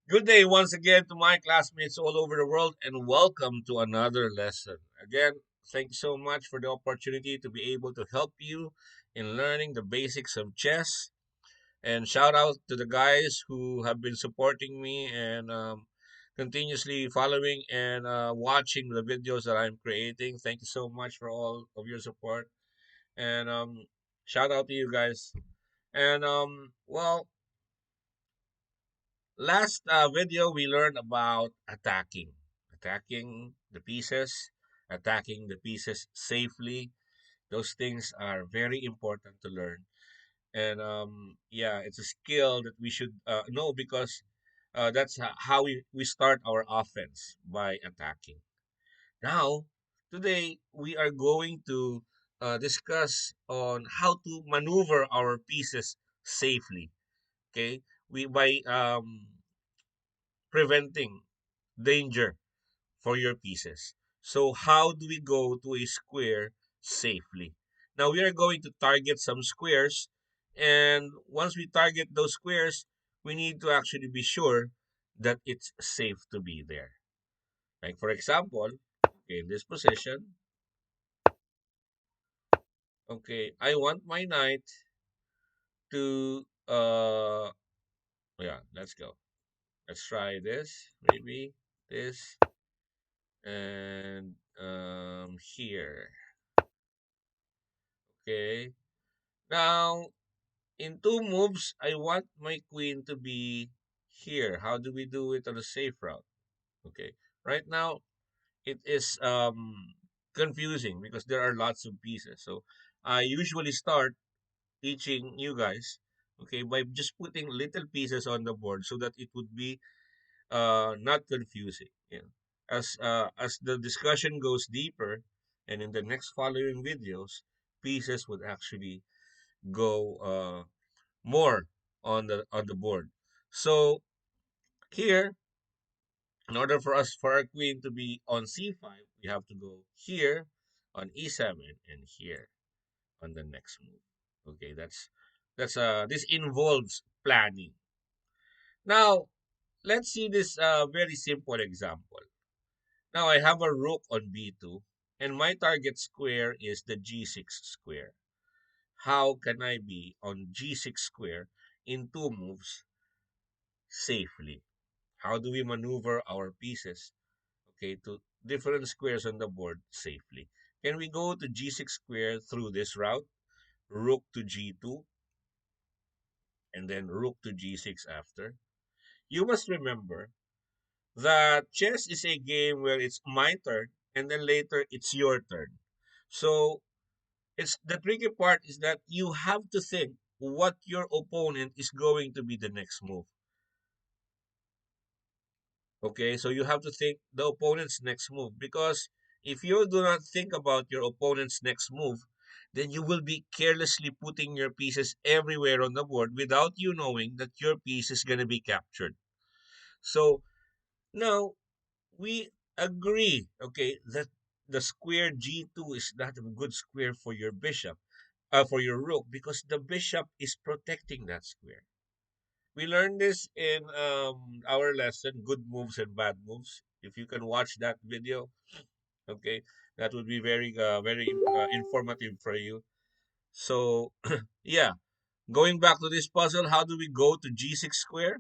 Good day once again to my classmates all over the world, and welcome to another lesson. Again, thank you so much for the opportunity to be able to help you in learning the basics of chess. And shout out to the guys who have been supporting me and continuously following and watching the videos that I'm creating. Thank you so much for all of your support. And shout out to you guys. And last video we learned about attacking the pieces safely. Those things are very important to learn, and yeah, it's a skill that we should know because that's how we start our offense by attacking. Now, today we are going to discuss on how to maneuver our pieces safely. Okay, we by preventing danger for your pieces. So how do we go to a square safely? Now we are going to target some squares, and once we target those squares, we need to actually be sure that it's safe to be there. Like for example, okay, in this position, okay, I want my knight to yeah, let's go. Let's try this, maybe this and here. Okay. Now, in two moves, I want my queen to be here. How do we do it on a safe route? Okay. Right now, it is confusing because there are lots of pieces. So I usually start teaching you guys, okay, by just putting little pieces on the board so that it would be not confusing. Yeah. As the discussion goes deeper, and in the next following videos, pieces would actually go more on the board. So here, in order for us for our queen to be on c5, we have to go here on e7 and here on the next move. Okay, that's this involves planning. Now let's see this very simple example. Now I have a rook on b2 and my target square is the g6 square. How can I be on g6 square in two moves safely? How do we maneuver our pieces, okay, to different squares on the board safely? Can we go to g6 square through this route, rook to g2, and then rook to g6 after? You must remember that chess is a game where it's my turn and then later it's your turn. So it's the tricky part is that you have to think what your opponent is going to be the next move. Okay, so you have to think the opponent's next move because if you do not think about your opponent's next move, then you will be carelessly putting your pieces everywhere on the board without you knowing that your piece is going to be captured. So now we agree, okay, that the square G2 is not a good square for your bishop, for your rook, because the bishop is protecting that square. We learned this in our lesson, good moves and bad moves. If you can watch that video, okay, that would be very informative for you. So, yeah, going back to this puzzle, how do we go to G6 square?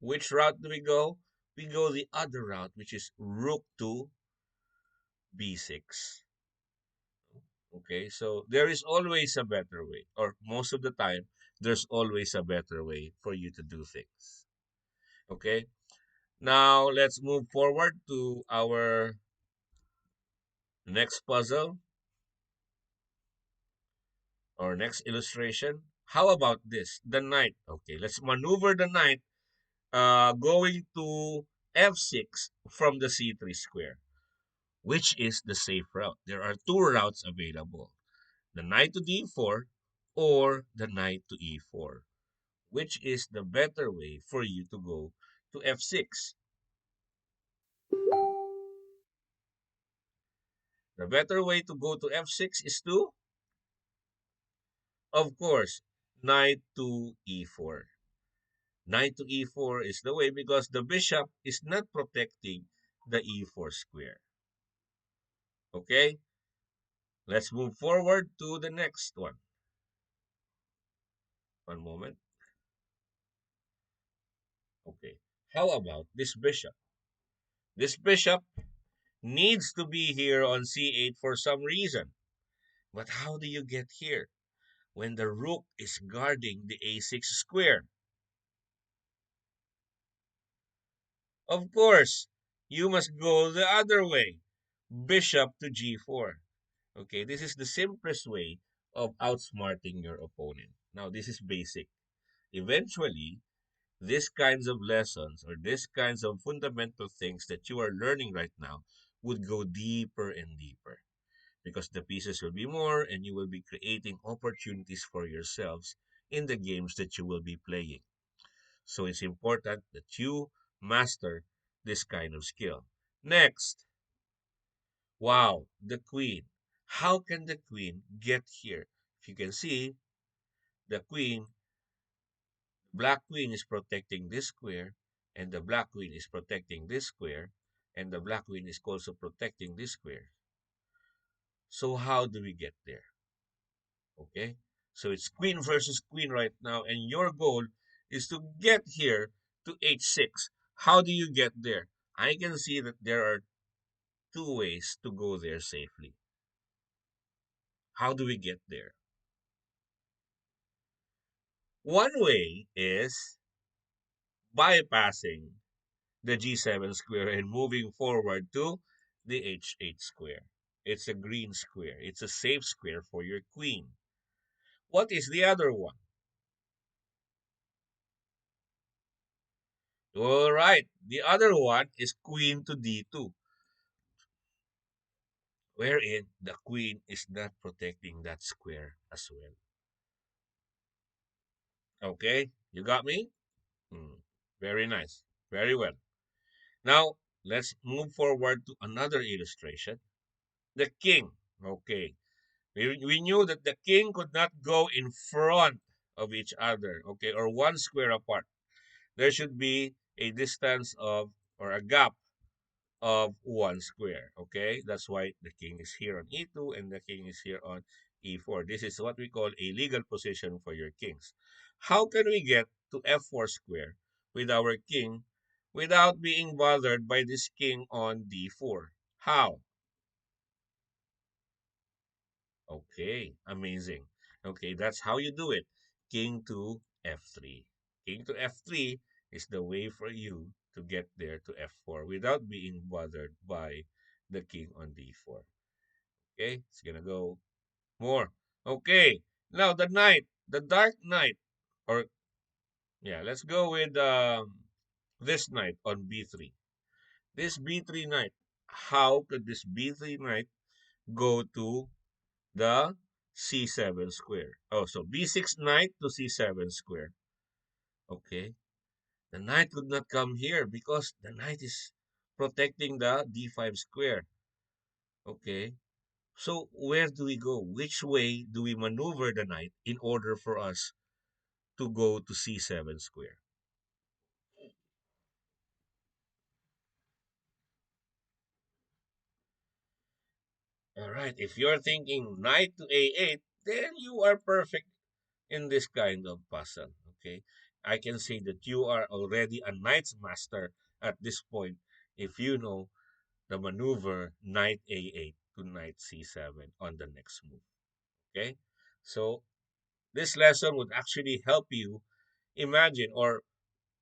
Which route do we go? We go the other route, which is rook to B6. Okay, so there is always a better way, or most of the time, there's always a better way for you to do things. Okay, now let's move forward to our next puzzle or next illustration. How about this? The knight. Okay, let's maneuver the knight going to f6 from the c3 square, which is the safe route. There are two routes available, the knight to d4 or the knight to e4. Which is the better way for you to go to f6? The better way to go to f6 is to, of course, knight to e4. Knight to e4 is the way because the bishop is not protecting the e4 square. Okay, let's move forward to the next one. One moment. Okay, how about this bishop? This bishop needs to be here on c8 for some reason. But how do you get here when the rook is guarding the a6 square? Of course, you must go the other way. Bishop to g4. Okay, this is the simplest way of outsmarting your opponent. Now, this is basic. Eventually, these kinds of lessons or these kinds of fundamental things that you are learning right now would go deeper and deeper because the pieces will be more and you will be creating opportunities for yourselves in the games that you will be playing. So it's important that you master this kind of skill. Next, wow, the queen. How can the queen get here? If you can see, the queen, black queen is protecting this square, and the black queen is protecting this square, and the black queen is also protecting this square. So how do we get there? Okay, so it's queen versus queen right now, and your goal is to get here to h6. How do you get there? I can see that there are two ways to go there safely. How do we get there? One way is bypassing the g7 square and moving forward to the h8 square. It's a green square. It's a safe square for your queen. What is the other one? All right. The other one is queen to d2, wherein the queen is not protecting that square as well. Okay? You got me? Hmm. Very nice. Very well. Now, let's move forward to another illustration. The king. Okay. We knew that the king could not go in front of each other, okay, or one square apart. There should be a distance of, or a gap of one square, okay? That's why the king is here on e2 and the king is here on e4. This is what we call a legal position for your kings. How can we get to f4 square with our king without being bothered by this king on d4? How? Okay, amazing. Okay, that's how you do it. King to f3. King to f3 is the way for you to get there to f4 without being bothered by the king on d4. Okay, it's gonna go more. Okay, now the knight, the dark knight, or yeah, let's go with this knight on b3. This b3 knight, how could this b3 knight go to the c7 square? Oh, so b6 knight to c7 square. Okay. The knight could not come here because the knight is protecting the d5 square. Okay. So where do we go? Which way do we maneuver the knight in order for us to go to c7 square? All right. If you're thinking knight to a8, then you are perfect in this kind of puzzle. Okay. I can say that you are already a knight's master at this point if you know the maneuver knight a8 to knight c7 on the next move. Okay. So this lesson would actually help you imagine or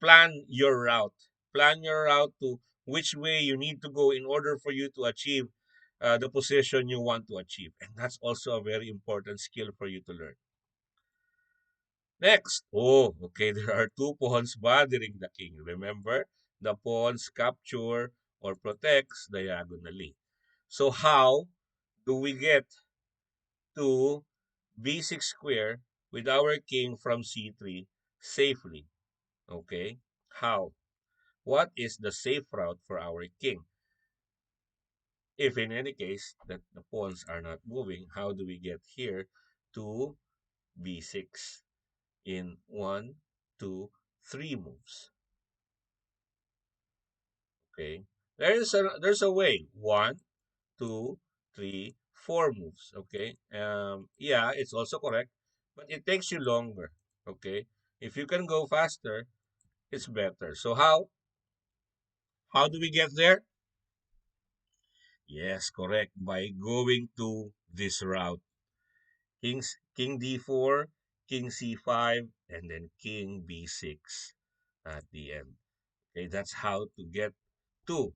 plan your route. Plan your route to which way you need to go in order for you to achieve the position you want to achieve. And that's also a very important skill for you to learn. Next, oh, okay, there are two pawns bothering the king. Remember, the pawns capture or protects diagonally. So how do we get to b6 square with our king from c3 safely? Okay, how? What is the safe route for our king? If in any case that the pawns are not moving, how do we get here to b6 in 1, 2, three moves. Okay. There's a way. One, two, three, four moves. Okay. Yeah, it's also correct, but it takes you longer. Okay. If you can go faster, it's better. So how do we get there? Yes, correct. By going to this route. King d4, king c5, and then king b6 at the end. Okay, that's how to get to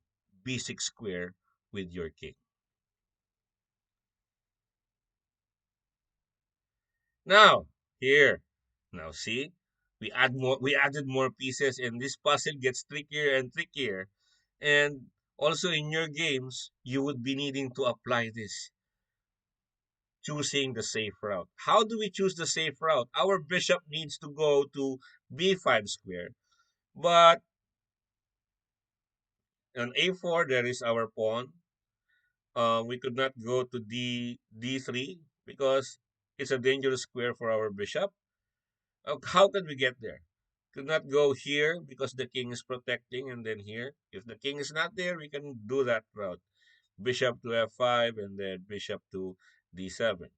b6 square with your king. Now, here. Now see, we added more pieces and this puzzle gets trickier and trickier. And also in your games, you would be needing to apply this, choosing the safe route. How do we choose the safe route? Our bishop needs to go to b5 square. But on a4, there is our pawn. We could not go to d3 because it's a dangerous square for our bishop. How can we get there? Could not go here because the king is protecting, and then here. If the king is not there, we can do that route. Bishop to f5 and then bishop to d7.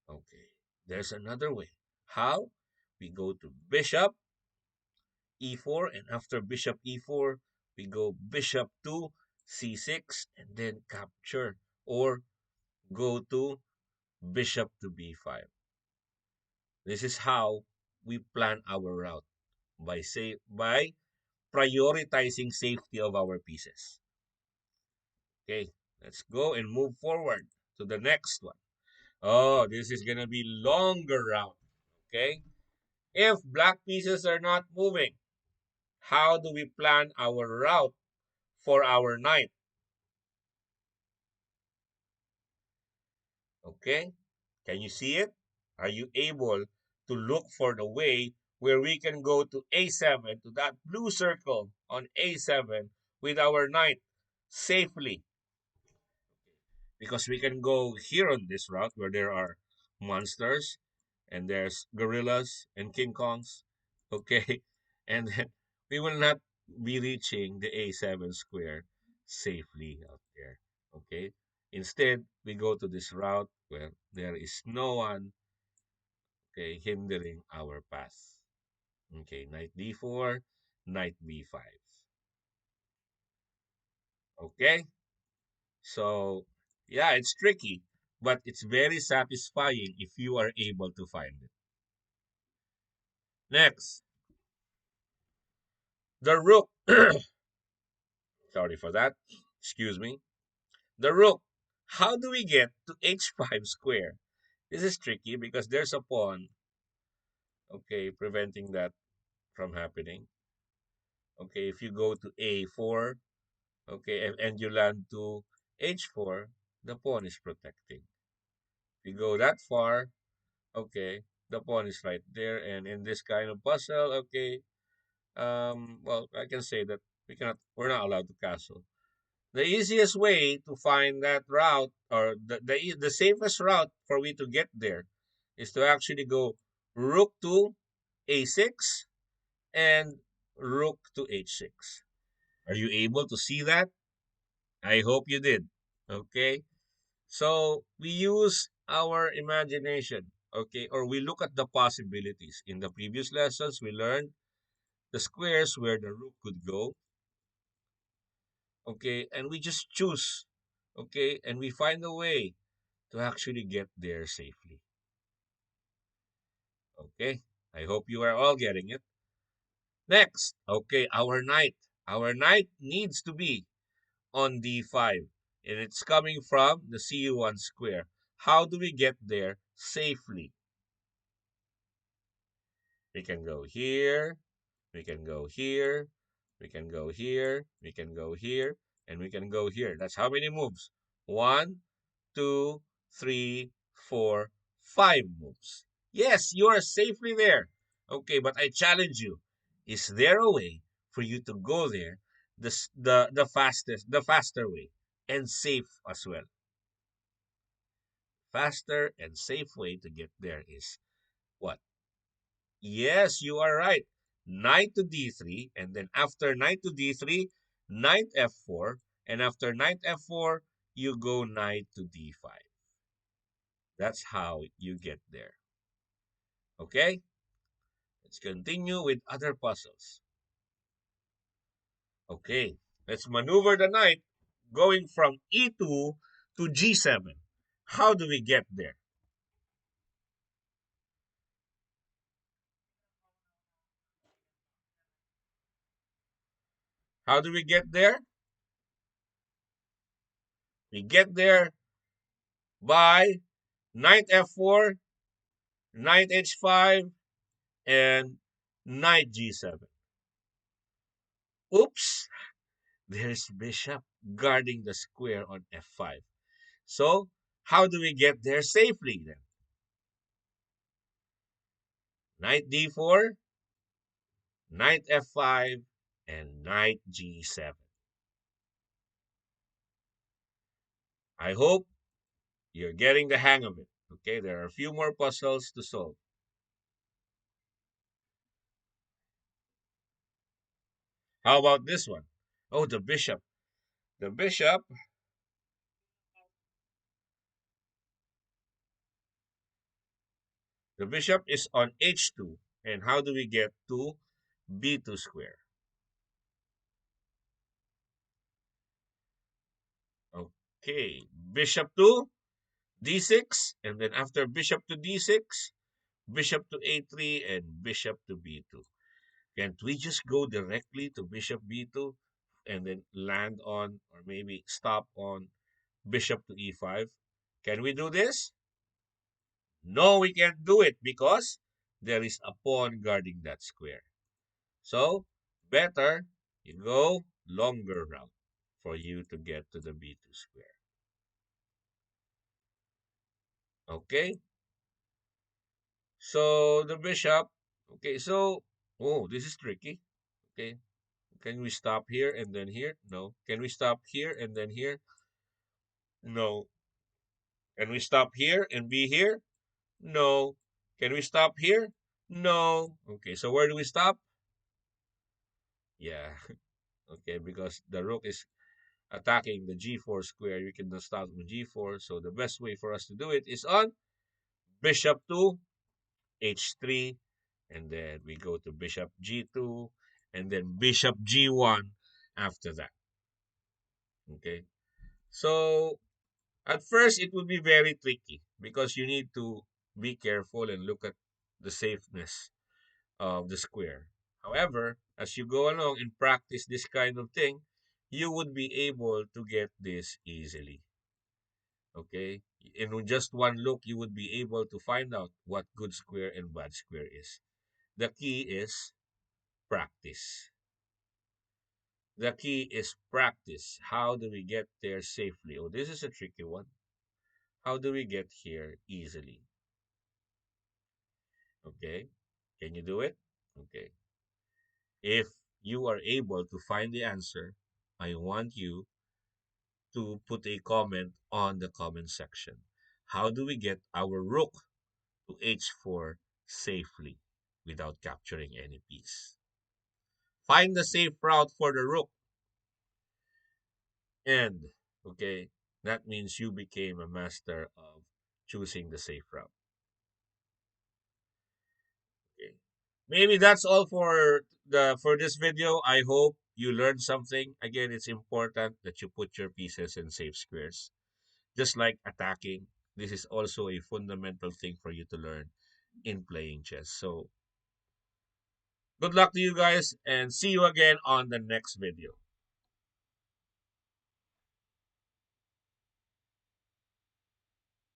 Okay, there's another way. How? We go to bishop e4, and after bishop e4, we go bishop to c6 and then capture, or go to bishop to b5. This is how we plan our route by prioritizing safety of our pieces. Okay, let's go and move forward to the next one. Oh, this is gonna be longer route. Okay, if black pieces are not moving, how do we plan our route for our knight? Okay, can you see it? Are you able to look for the way where we can go to a7, to that blue circle on a7 with our knight safely? Because we can go here on this route where there are monsters and there's gorillas and king kongs. Okay, and then we will not be reaching the a7 square safely out there. Okay, instead we go to this route where there is no one, okay, hindering our path. Okay, knight d4, knight b5. Okay, so yeah, it's tricky, but it's very satisfying if you are able to find it. Next, the rook. Sorry for that. Excuse me. The rook. How do we get to h5 square? This is tricky because there's a pawn, okay, preventing that from happening. Okay, if you go to a4, okay, and you land to h4, the pawn is protecting. If you go that far, okay, the pawn is right there. And in this kind of puzzle, okay, well, I can say that we're not allowed to castle. The easiest way to find that route, or the safest route for we to get there, is to actually go rook to a6 and rook to h6. Are you able to see that? I hope you did. Okay. So we use our imagination, okay, or we look at the possibilities. In the previous lessons, we learned the squares where the rook could go, okay, and we just choose, okay, and we find a way to actually get there safely. Okay, I hope you are all getting it. Next, okay, our knight. Our knight needs to be on d5, and it's coming from the c1 square. How do we get there safely? We can go here, we can go here, we can go here, we can go here, and we can go here. That's how many moves? One, two, three, four, five moves. Yes, you are safely there. Okay, but I challenge you. Is there a way for you to go there the faster way and safe as well? Faster and safe way to get there is what? Yes, you are right. knight to d3, and then after knight to d3, knight f4, and after knight f4, you go knight to d5. That's how you get there. Okay? Let's continue with other puzzles. Okay, let's maneuver the knight going from e2 to g7. How do we get there? How do we get there? We get there by knight f4, knight h5, and knight g7. Oops, there's bishop guarding the square on f5. So, how do we get there safely then? Knight d4, knight f5, and knight g7. I hope you're getting the hang of it. Okay, there are a few more puzzles to solve. How about this one? Oh, the bishop. The bishop, the bishop is on h2. And how do we get to b2 square? Okay, bishop to d6, and then after bishop to d6, bishop to a3, and bishop to b2. Can't we just go directly to bishop b2 and then land on, or maybe stop on bishop to e5? Can we do this? No, we can't do it because there is a pawn guarding that square. So, better you go longer route for you to get to the b2 square. Okay? So, the bishop, okay, so, oh, this is tricky. Okay, can we stop here and then here? No. Can we stop here and then here? No. Can we stop here and be here? No. Can we stop here? No. Okay, so where do we stop? Yeah, okay, because the rook is attacking the g4 square. You cannot stop with g4. So the best way for us to do it is on bishop to h3. And then we go to bishop g2. And then bishop g1 after that. Okay. So at first, it will be very tricky because you need to be careful and look at the safeness of the square. However, as you go along and practice this kind of thing, you would be able to get this easily. Okay? And with just one look, you would be able to find out what good square and bad square is. The key is practice. The key is practice. How do we get there safely? Oh, this is a tricky one. How do we get here easily? Okay. Can you do it? Okay. If you are able to find the answer, I want you to put a comment on the comment section. How do we get our rook to h4 safely without capturing any piece? Find the safe route for the rook. And, okay, that means you became a master of choosing the safe route. Okay. Maybe that's all for this video. I hope you learned something. Again, it's important that you put your pieces in safe squares. Just like attacking, this is also a fundamental thing for you to learn in playing chess. So, good luck to you guys and see you again on the next video.